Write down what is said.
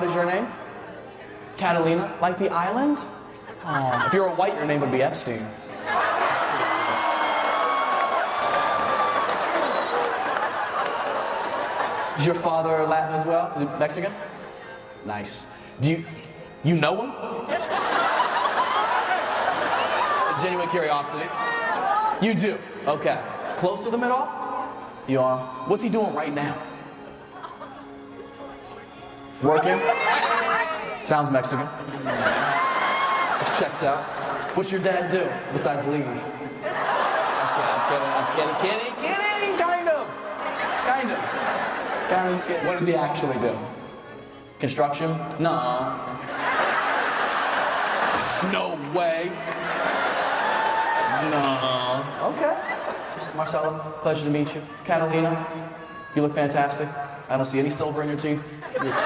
What is your name? Catalina, like the island? Oh, if you were white, your name would be Epstein. Is your father Latin as well? Is he Mexican? Nice. Do you know him? A genuine curiosity. You do? Okay. Close with him at all? You are? What's he doing right now? Working? Sounds Mexican. This checks out. What's your dad do besides leave? I'm kidding. Kind of. What does he actually do? Construction? Nah. No way. No. Okay. Marcelo, pleasure to meet you. Catalina, you look fantastic. I don't see any silver in your teeth. You look